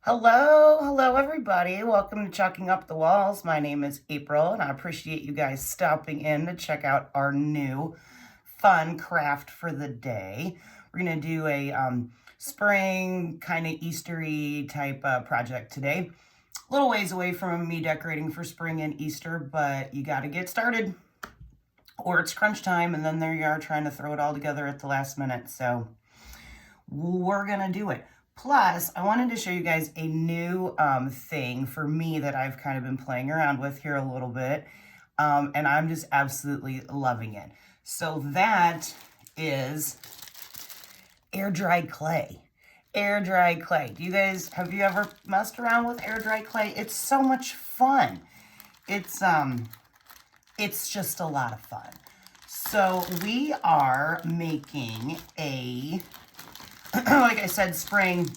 Hello everybody. Welcome to Chalking Up the Walls. My name is April and I appreciate you guys stopping in to check out our new fun craft for the day. We're going to do a spring kind of Eastery type project today. A little ways away from me decorating for spring and Easter, but you got to get started or it's crunch time and then there you are trying to throw it all together at the last minute. So we're going to do it. Plus, I wanted to show you guys a new thing for me that I've kind of been playing around with here a little bit. And I'm just absolutely loving it. So that is air dried clay. Air dried clay. Have you ever messed around with air dried clay? It's so much fun. It's just a lot of fun. So we are making a like I said, spring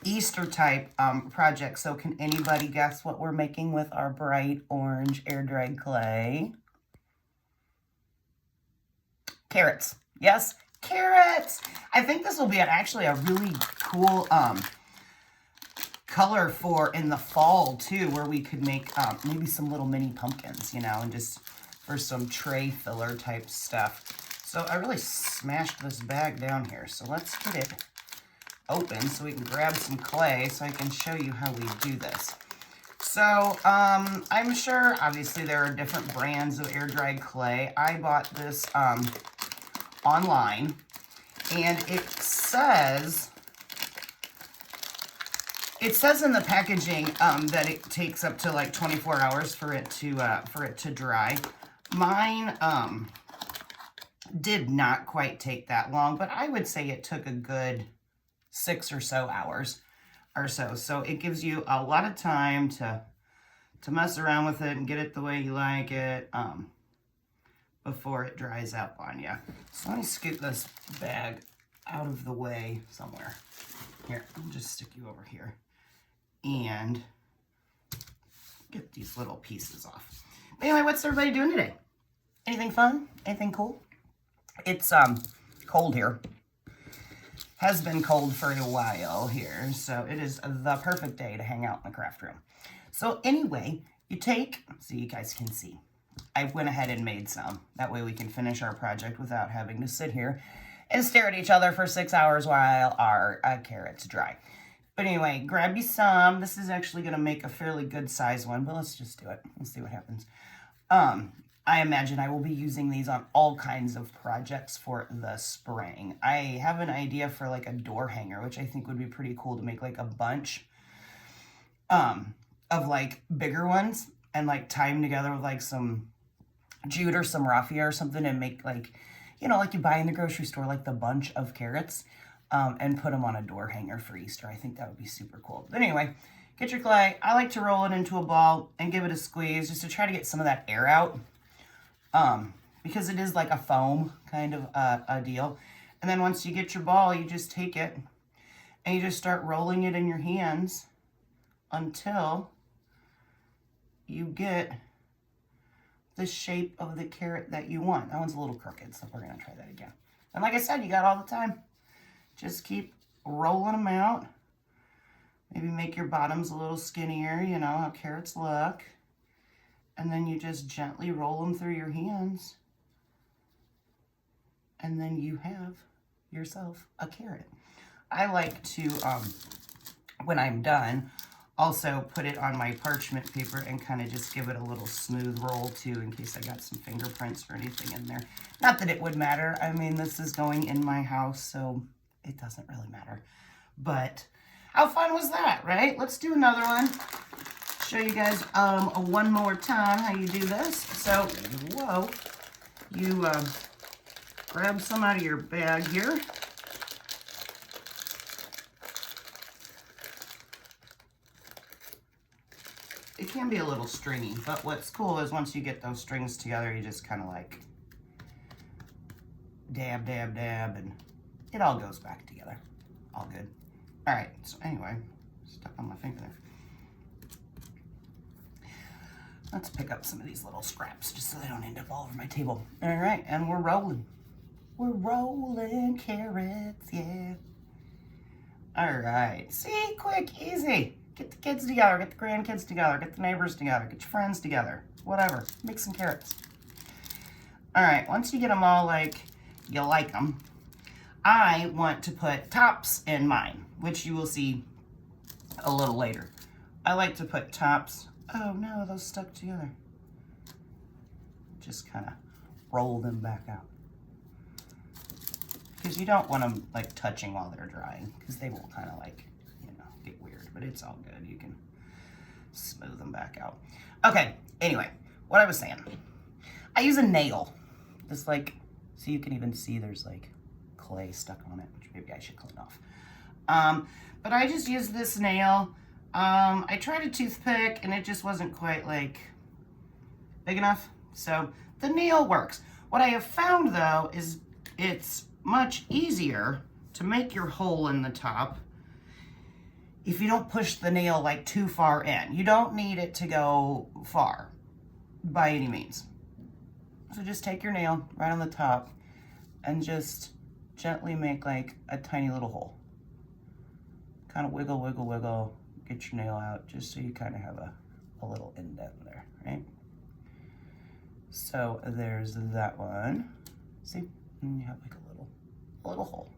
Easter type project. So can anybody guess what we're making with our bright orange air dried clay? Carrots. Yes, carrots. I think this will be actually a really cool color for in the fall too, where we could make maybe some little mini pumpkins, and just for some tray filler type stuff. So I really smashed this bag down here. So let's get it open so we can grab some clay so I can show you how we do this. So I'm sure obviously there are different brands of air dried clay. I bought this online and it says in the packaging that it takes up to like 24 hours for it to dry. Mine did not quite take that long, but I would say it took a good 6 or so hours or so. So it gives you a lot of time to mess around with it and get it the way you like it before it dries up on you. So let me scoot this bag out of the way somewhere. Here, I'll just stick you over here and get these little pieces off. But anyway, what's everybody doing today? Anything fun? Anything cool? It's cold here. Has been cold for a while here, so it is the perfect day to hang out in the craft room. So anyway, so you guys can see, I went ahead and made some. That way we can finish our project without having to sit here and stare at each other for 6 hours while our carrots dry. But anyway, grab you some. This is actually going to make a fairly good size one, but let's just do it. Let's see what happens. I imagine I will be using these on all kinds of projects for the spring. I have an idea for like a door hanger, which I think would be pretty cool to make like a bunch of like bigger ones and like tie them together with like some jute or some raffia or something and make like, like you buy in the grocery store, like the bunch of carrots and put them on a door hanger for Easter. I think that would be super cool. But anyway, get your clay. I like to roll it into a ball and give it a squeeze just to try to get some of that air out. Because it is like a foam kind of a deal. And then once you get your ball, you just take it and you just start rolling it in your hands until you get the shape of the carrot that you want. That one's a little crooked, so we're going to try that again. And like I said, you got all the time. Just keep rolling them out. Maybe make your bottoms a little skinnier, how carrots look. And then you just gently roll them through your hands. And then you have yourself a carrot. I like to, when I'm done, also put it on my parchment paper and kind of just give it a little smooth roll too, in case I got some fingerprints or anything in there. Not that it would matter. I mean, this is going in my house, so it doesn't really matter. But how fun was that, right? Let's do another one. Show you guys one more time how you do this. So, whoa, you grab some out of your bag here. It can be a little stringy, but what's cool is once you get those strings together, you just kind of like dab, dab, dab, and it all goes back together. All good. All right, so anyway, stuck on my finger there. Let's pick up some of these little scraps just so they don't end up all over my table. All right, and we're rolling. We're rolling carrots, yeah. All right, see, quick, easy. Get the kids together, get the grandkids together, get the neighbors together, get your friends together, whatever. Make some carrots. All right, once you get them all like you like them, I want to put tops in mine, which you will see a little later. I like to put tops. Oh no, those stuck together. Just kind of roll them back out. Because you don't want them like touching while they're drying, because they will kind of like, you know, get weird, but it's all good. You can smooth them back out. Okay, anyway, what I was saying. I use a nail. Just like, so you can even see there's like clay stuck on it, which maybe I should clean off. But I just use this nail. I tried a toothpick and it just wasn't quite like big enough. So the nail works. What I have found though is it's much easier to make your hole in the top if you don't push the nail like too far in. You don't need it to go far by any means. So just take your nail right on the top and just gently make like a tiny little hole. Kind of wiggle, wiggle, wiggle, get your nail out just so you kind of have a little indent there, right? So there's that one. See, and you have like a little hole.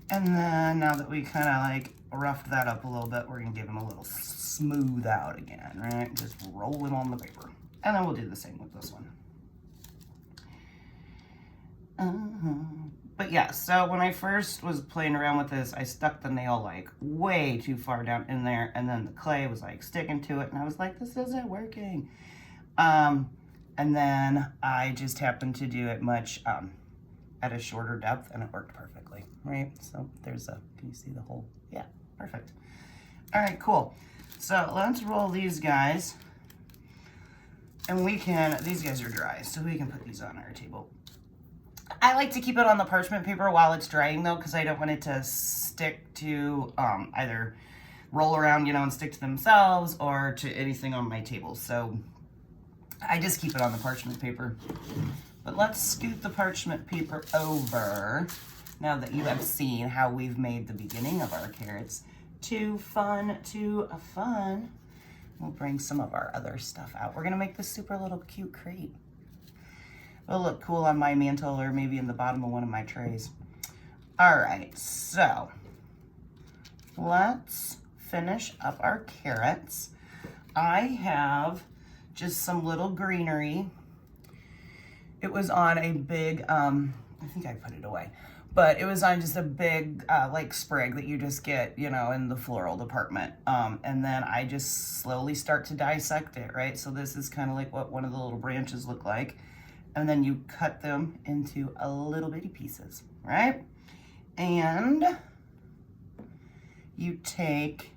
And then now that we kind of like roughed that up a little bit, we're gonna give him a little smooth out again, right? Just roll him on the paper. And then we'll do the same with this one. But yeah, so when I first was playing around with this, I stuck the nail like way too far down in there, and then the clay was like sticking to it, and I was like, this isn't working. And then I just happened to do it much at a shorter depth, and it worked perfectly, right? So there's can you see the hole? Yeah, perfect. All right, cool. So let's roll these guys, and these guys are dry, so we can put these on our table. I like to keep it on the parchment paper while it's drying though, because I don't want it to stick to either roll around, you know, and stick to themselves or to anything on my table. So I just keep it on the parchment paper. But let's scoot the parchment paper over now that you have seen how we've made the beginning of our carrots to fun. We'll bring some of our other stuff out. We're gonna make this super little cute crate. It'll look cool on my mantle or maybe in the bottom of one of my trays. All right, so let's finish up our carrots. I have just some little greenery. It was on a big, I think I put it away, but it was on just a big like sprig that you just get, you know, in the floral department. And then I just slowly start to dissect it, right? So this is kind of like what one of the little branches look like. And then you cut them into a little bitty pieces, right? And you take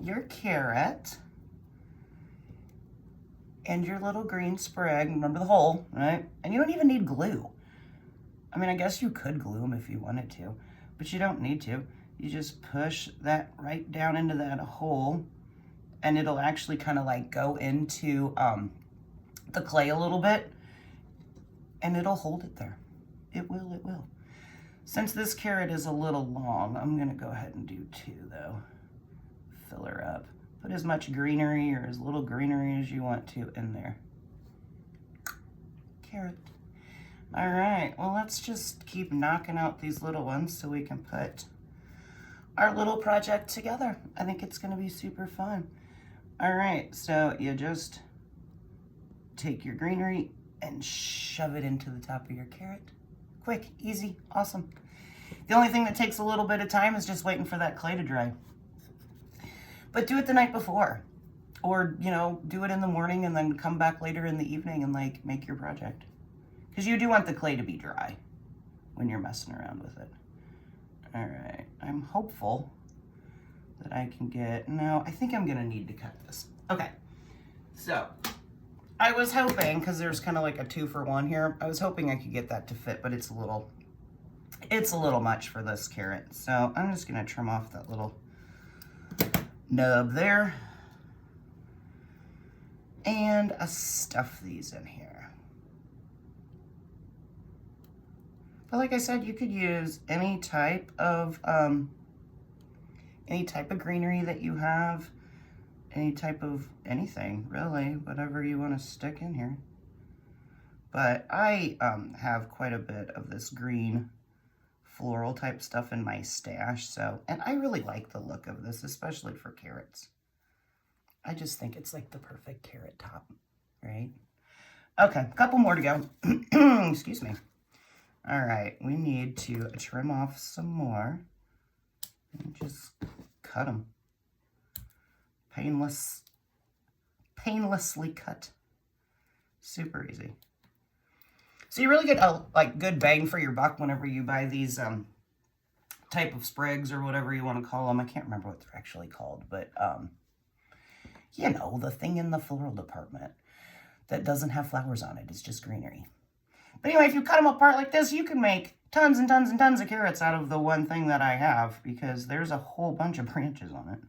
your carrot and your little green sprig, remember the hole, right? And you don't even need glue. I mean, I guess you could glue them if you wanted to, but you don't need to. You just push that right down into that hole, and it'll actually kind of like go into the clay a little bit, and it'll hold it there. It will. Since this carrot is a little long, I'm gonna go ahead and do 2 though. Fill her up. Put as much greenery or as little greenery as you want to in there. Carrot. All right, well, let's just keep knocking out these little ones so we can put our little project together. I think it's gonna be super fun. All right, so you just take your greenery and shove it into the top of your carrot. Quick, easy, awesome. The only thing that takes a little bit of time is just waiting for that clay to dry. But do it the night before, or, you know, do it in the morning and then come back later in the evening and like make your project. Because you do want the clay to be dry when you're messing around with it. All right, I'm hopeful that I can get, no, I think I'm gonna need to cut this. Okay, so I was hoping, because there's kind of like a 2-for-1 here, I was hoping I could get that to fit, but it's a little much for this carrot. So I'm just gonna trim off that little nub there. And stuff these in here. But like I said, you could use any type of any type of greenery that you have, any type of anything, really, whatever you want to stick in here. But I have quite a bit of this green floral type stuff in my stash, so, and I really like the look of this, especially for carrots. I just think it's like the perfect carrot top, right? Okay, a couple more to go. Excuse me. All right, we need to trim off some more and just cut them. Painlessly cut. Super easy. So you really get a good bang for your buck whenever you buy these type of sprigs or whatever you want to call them. I can't remember what they're actually called, but you know, the thing in the floral department that doesn't have flowers on it. It's just greenery. But anyway, if you cut them apart like this, you can make tons and tons and tons of carrots out of the one thing that I have, because there's a whole bunch of branches on it.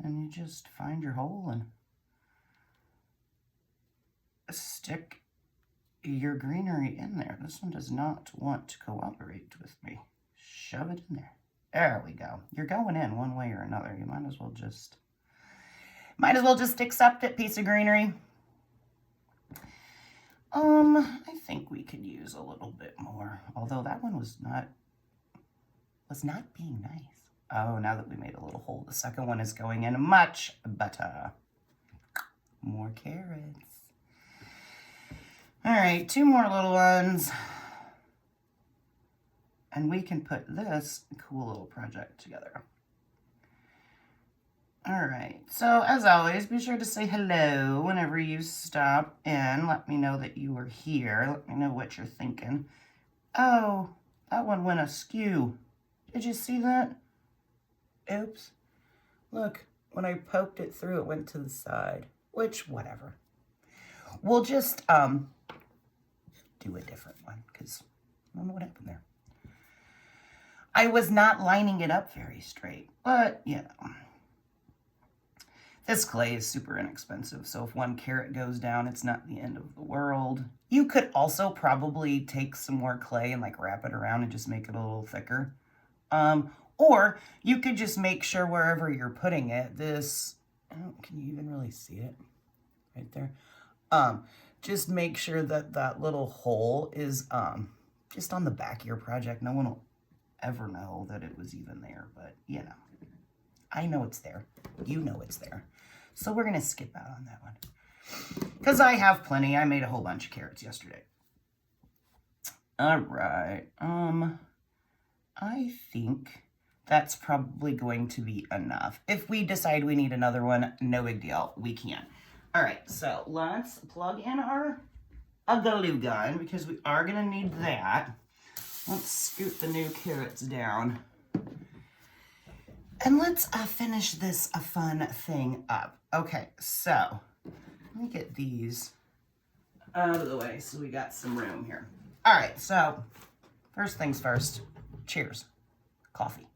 And you just find your hole and stick your greenery in there. This one does not want to cooperate with me. Shove it in there. There we go. You're going in one way or another. You might as well just accept it, piece of greenery. I think we could use a little bit more, although that one was not being nice. Oh, now that we made a little hole, the second one is going in much better. More carrots. All right, 2 more little ones. And we can put this cool little project together. All right, so as always, be sure to say hello whenever you stop in. Let me know that you were here. Let me know what you're thinking. Oh, that one went askew. Did you see that? Oops. Look, when I poked it through, it went to the side, which, whatever. We'll just do a different one, because I don't know what happened there. I was not lining it up very straight, but, you know. This clay is super inexpensive, so if one carrot goes down, it's not the end of the world. You could also probably take some more clay and wrap it around and just make it a little thicker. Or you could just make sure wherever you're putting it, can you even really see it? Right there. Just make sure that that little hole is just on the back of your project. No one will ever know that it was even there, but you know. I know it's there. You know it's there. So we're going to skip out on that one. Because I have plenty. I made a whole bunch of carrots yesterday. All right. I think that's probably going to be enough. If we decide we need another one, no big deal. We can. All right. So let's plug in our glue gun, because we are going to need that. Let's scoot the new carrots down. And let's finish this fun thing up. Okay, so let me get these out of the way so we got some room here. All right, so first things first, cheers. Coffee.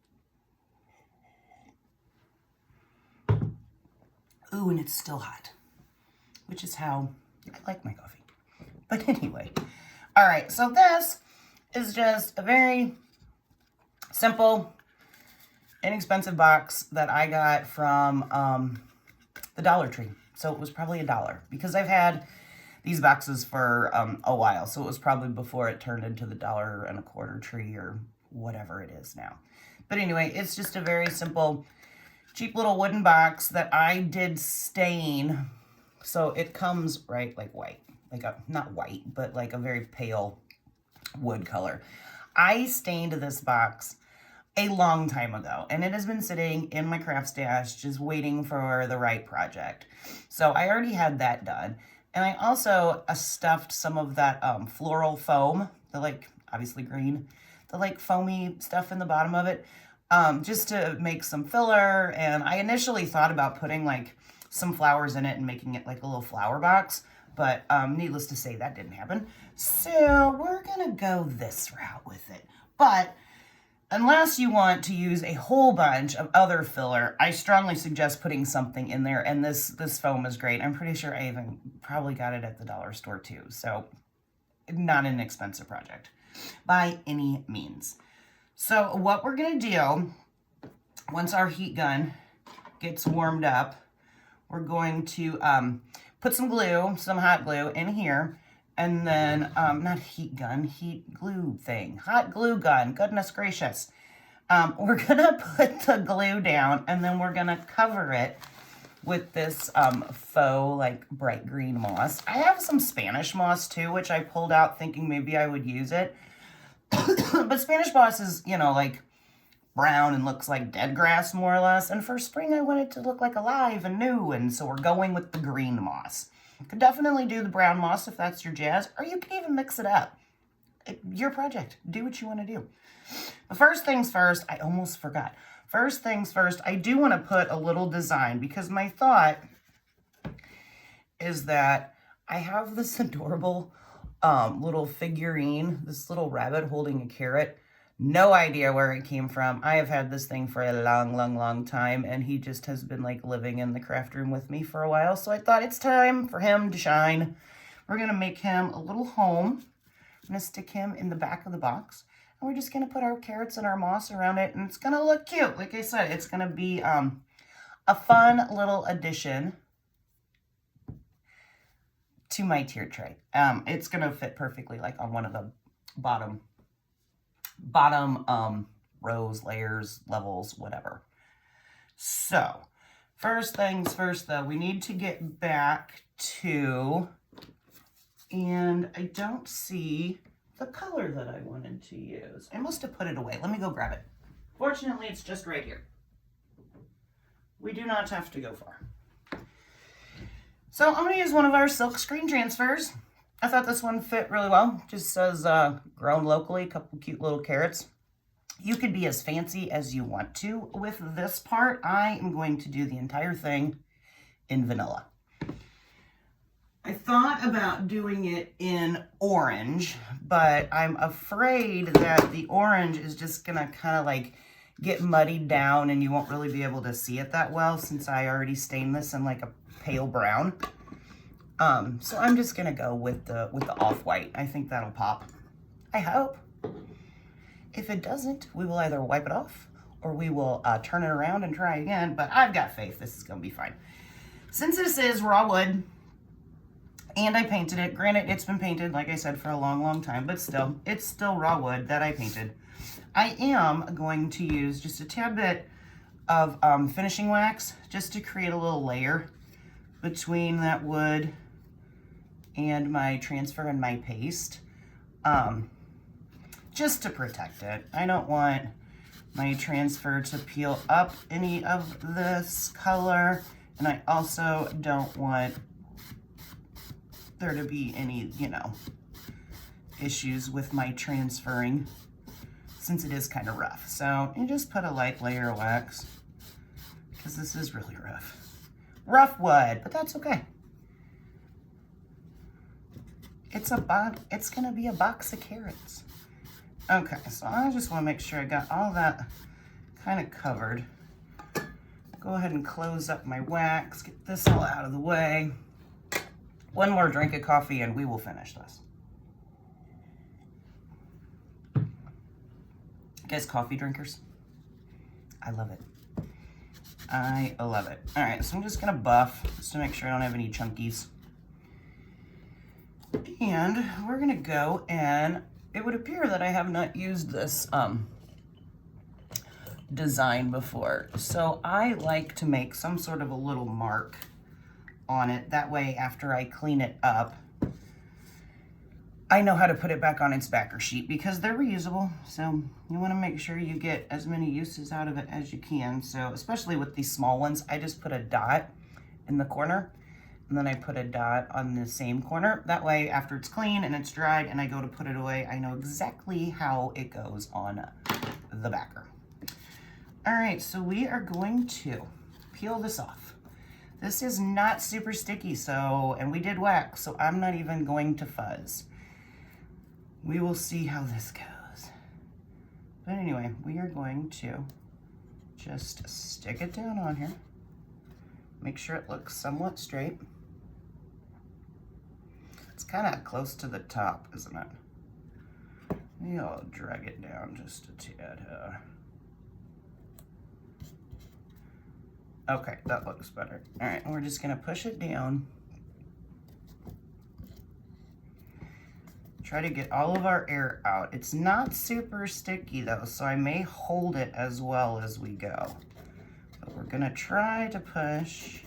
Ooh, and it's still hot, which is how I like my coffee. But anyway, all right, so this is just a very simple, inexpensive box that I got from the Dollar Tree. So it was probably $1, because I've had these boxes for a while. So it was probably before it turned into the $1.25 tree or whatever it is now. But anyway, it's just a very simple, cheap little wooden box that I did stain. So it comes white, not white, but a very pale wood color. I stained this box a long time ago, and it has been sitting in my craft stash just waiting for the right project. So I already had that done, and I also stuffed some of that floral foam, the obviously green, the foamy stuff in the bottom of it, just to make some filler. And I initially thought about putting some flowers in it and making it a little flower box, but needless to say, that didn't happen. So we're gonna go this route with it. But unless you want to use a whole bunch of other filler, I strongly suggest putting something in there, and this foam is great. I'm pretty sure I even probably got it at the dollar store too, so not an expensive project by any means. So what we're going to do once our heat gun gets warmed up, we're going to put some glue, some hot glue in here. And then, not heat gun, heat glue thing. Hot glue gun, goodness gracious. We're gonna put the glue down and then we're gonna cover it with this faux, like, bright green moss. I have some Spanish moss too, which I pulled out thinking maybe I would use it. But Spanish moss is, you know, like brown and looks like dead grass more or less. And for spring, I want it to look like alive and new. And so we're going with the green moss. You could definitely do the brown moss if that's your jazz, or you can even mix it up. Your project. Do what you want to do. But first things first, I almost forgot. First things first, I do want to put a little design because my thought is that I have this adorable little figurine, this little rabbit holding a carrot. No idea where it came from. I have had this thing for a long time, and he just has been like living in the craft room with me for a while. So I thought it's time for him to shine. We're going to make him a little home. I'm going to stick him in the back of the box. And we're just going to put our carrots and our moss around it, and it's going to look cute. Like I said, it's going to be a fun little addition to my tier tray. It's going to fit perfectly like on one of the bottom rows, layers, levels, whatever. So first things first though, we need to get back to, and I don't see the color that I wanted to use. I must have put it away. Let me go grab it. Fortunately, it's just right here. We do not have to go far. So I'm going to use one of our silk screen transfers. I thought this one fit really well. Just says grown locally, a couple cute little carrots. You could be as fancy as you want to with this part. I am going to do the entire thing in vanilla. I thought about doing it in orange, but I'm afraid that the orange is just gonna kind of like get muddied down and you won't really be able to see it that well since I already stained this in like a pale brown. So I'm just gonna go with the off-white. I think that'll pop. I hope. If it doesn't, we will either wipe it off or we will turn it around and try again, but I've got faith this is gonna be fine. Since this is raw wood, and I painted it. Granted, it's been painted, like I said, for a long time, but still, it's still raw wood that I painted. I am going to use just a tad bit of finishing wax just to create a little layer between that wood and my transfer and my paste, just to protect it. I don't want my transfer to peel up any of this color, and I also don't want there to be any, you know, issues with my transferring since it is kind of rough. So you just put a light layer of wax because this is really rough. Rough wood, but that's okay. It's gonna be a box of carrots. Okay, so I just want to make sure I got all that kind of covered. Go ahead and close up my wax, get this all out of the way. One more drink of coffee and we will finish this. You guys coffee drinkers? I love it. I love it. All right, so I'm just gonna buff just to make sure I don't have any chunkies. And we're gonna go, and it would appear that I have not used this design before. So I like to make some sort of a little mark on it. That way, after I clean it up, I know how to put it back on its backer sheet because they're reusable. So you want to make sure you get as many uses out of it as you can. So especially with these small ones, I just put a dot in the corner and then I put a dot on the same corner. That way, after it's clean and it's dried and I go to put it away, I know exactly how it goes on the backer. All right, so we are going to peel this off. This is not super sticky, so, and we did wax, so I'm not even going to fuzz. We will see how this goes. But anyway, we are going to just stick it down on here. Make sure it looks somewhat straight. It's kind of close to the top, isn't it? Maybe I'll drag it down just a tad. Okay, that looks better. All right, we're just gonna push it down. Try to get all of our air out. It's not super sticky though, so I may hold it as well as we go. But we're gonna try to push,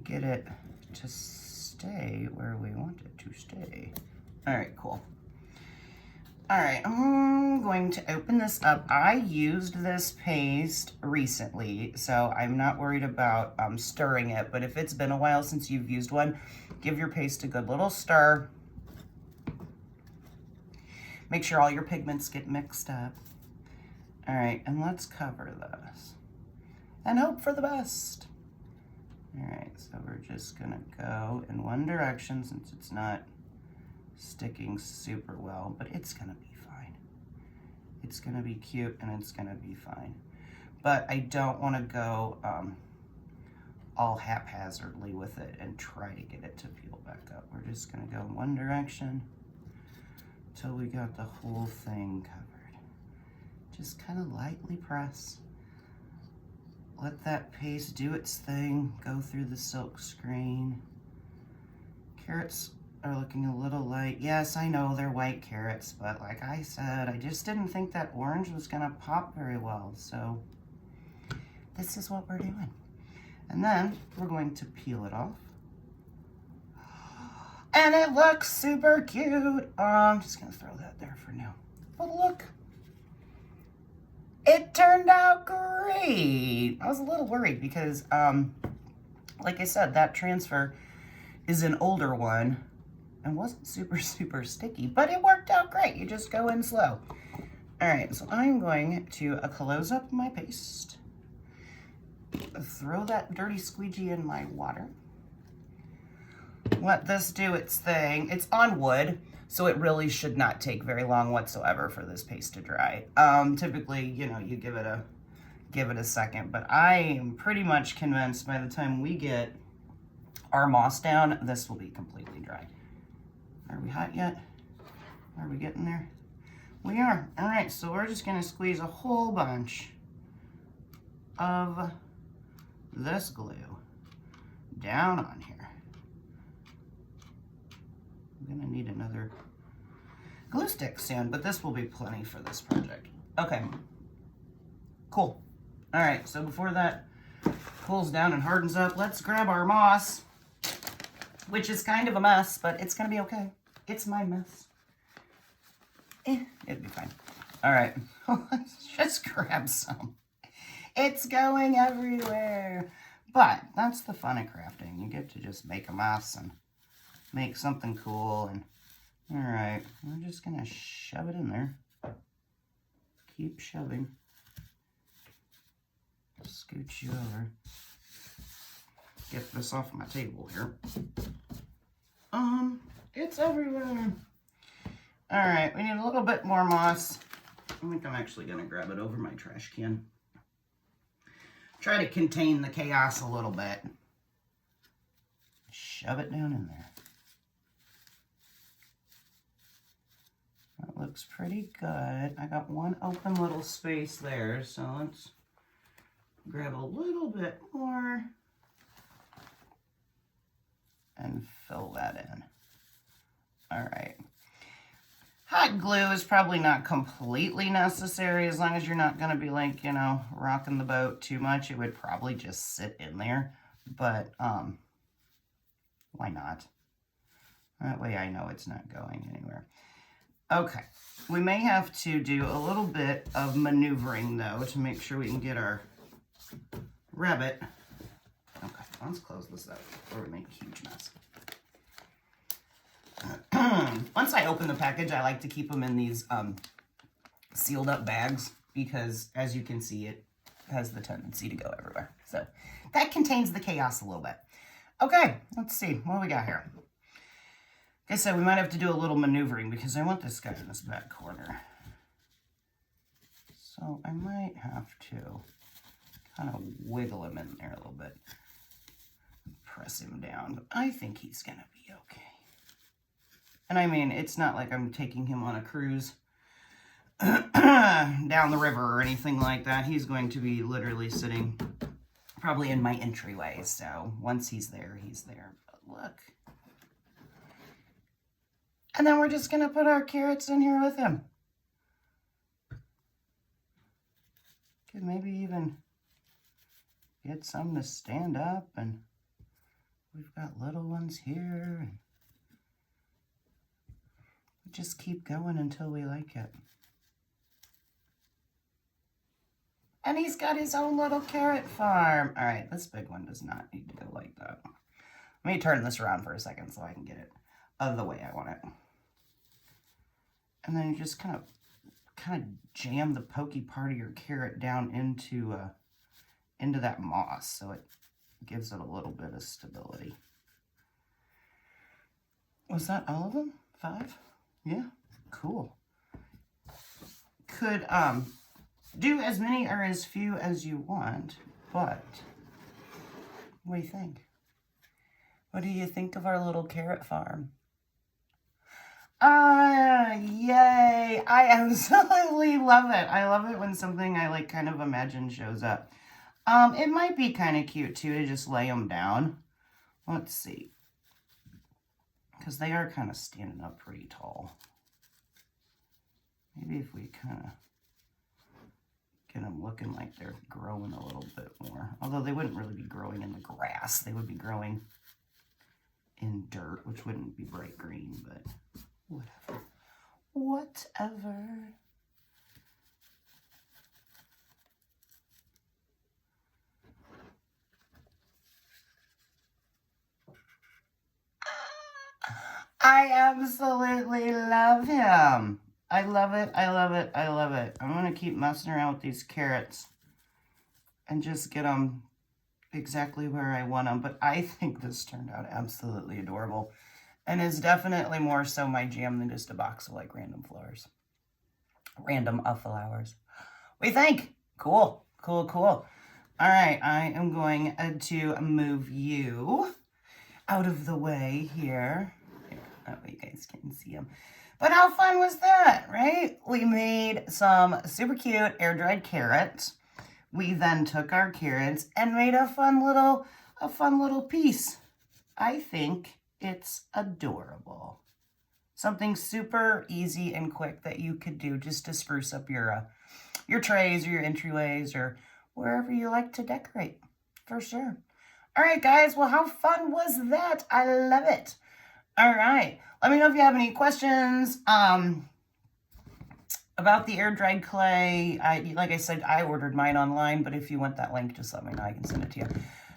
get it to stay where we want it to stay. All right, cool. All right, I'm going to open this up. I used this paste recently, so I'm not worried about stirring it, but if it's been a while since you've used one, give your paste a good little stir. Make sure all your pigments get mixed up. All right, and let's cover this and hope for the best. All right, so we're just gonna go in one direction since it's not sticking super well, but it's gonna be fine. It's gonna be cute and it's gonna be fine. But I don't wanna go all haphazardly with it and try to get it to peel back up. We're just gonna go in one direction till we got the whole thing covered. Just kind of lightly press. Let that paste do its thing, go through the silk screen. Carrots are looking a little light. Yes, I know they're white carrots, but like I said, I just didn't think that orange was gonna pop very well, so this is what we're doing. And then we're going to peel it off. And it looks super cute. I'm just gonna throw that there for now. But look, it turned out great. I was a little worried because, like I said, that transfer is an older one and wasn't super sticky, but it worked out great. You just go in slow. All right, so I'm going to close up my paste, throw that dirty squeegee in my water. Let this do its thing. It's on wood, so it really should not take very long whatsoever for this paste to dry. Typically, you know, you give it a second, but I am pretty much convinced by the time we get our moss down, this will be completely dry. Are we hot yet? Are we getting there? We are. All right, so we're just gonna squeeze a whole bunch of this glue down on here. I'm gonna need another glue stick soon, but this will be plenty for this project. Okay, cool. All right, so before that cools down and hardens up, let's grab our moss, which is kind of a mess, but it's gonna be okay. It's my mess. It'll be fine. All right, let's just grab some. It's going everywhere. But that's the fun of crafting. You get to just make a mess and make something cool. And all right, we're just gonna shove it in there. Keep shoving. Scooch you over. Get this off my table here. It's everywhere. All right, we need a little bit more moss. I think I'm actually gonna grab it over my trash can. Try to contain the chaos a little bit. Shove it down in there. That looks pretty good. I got one open little space there, so let's grab a little bit more and fill that in. All right. Hot glue is probably not completely necessary as long as you're not going to be like, you know, rocking the boat too much. It would probably just sit in there, but why not? That way I know it's not going anywhere. Okay, we may have to do a little bit of maneuvering though to make sure we can get our rabbit. Okay, let's close this up before we make a huge mess. Once I open the package, I like to keep them in these sealed up bags because, as you can see, it has the tendency to go everywhere. So that contains the chaos a little bit. Okay, let's see. What do we got here? Like I said, we might have to do a little maneuvering because I want this guy in this back corner. So I might have to kind of wiggle him in there a little bit. Press him down. But I think he's going to be okay. And I mean, it's not like I'm taking him on a cruise down the river or anything like that. He's going to be literally sitting probably in my entryway. So once he's there, he's there. But look. And then we're just going to put our carrots in here with him. Could maybe even get some to stand up, and we've got little ones here. We just keep going until we like it. And he's got his own little carrot farm. All right, this big one does not need to go like that. Let me turn this around for a second so I can get it of the way I want it. And then you just kind of jam the pokey part of your carrot down into that moss, so it gives it a little bit of stability. Was that all of them? 5? Yeah, cool. Could do as many or as few as you want, but what do you think? What do you think of our little carrot farm? Yay! I absolutely love it. I love it when something I like kind of imagine shows up. It might be kind of cute too to just lay them down. Let's see. Because they are kind of standing up pretty tall. Maybe if we kind of get them looking like they're growing a little bit more. Although they wouldn't really be growing in the grass. They would be growing in dirt, which wouldn't be bright green, but whatever. Whatever. I absolutely love him. I love it. I love it. I love it. I'm going to keep messing around with these carrots and just get them exactly where I want them. But I think this turned out absolutely adorable and is definitely more so my jam than just a box of like random flowers. Random flowers. What do you think? Cool. Cool, cool. All right. I am going to move you out of the way here. That way you guys can see them. But how fun was that, right? We made some super cute air-dried carrots. We then took our carrots and made a fun little piece. I think it's adorable. Something super easy and quick that you could do just to spruce up your trays or your entryways or wherever you like to decorate, for sure. All right, guys. Well, how fun was that? I love it. All right. Let me know if you have any questions about the air-dried clay. Like I said, I ordered mine online, but if you want that link, just let me know. I can send it to you.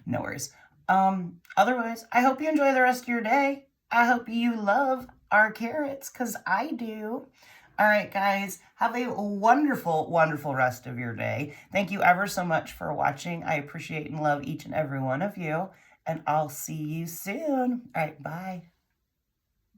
No worries. Otherwise, I hope you enjoy the rest of your day. I hope you love our carrots, because I do. All right, guys. Have a wonderful, wonderful rest of your day. Thank you ever so much for watching. I appreciate and love each and every one of you. And I'll see you soon. All right, bye.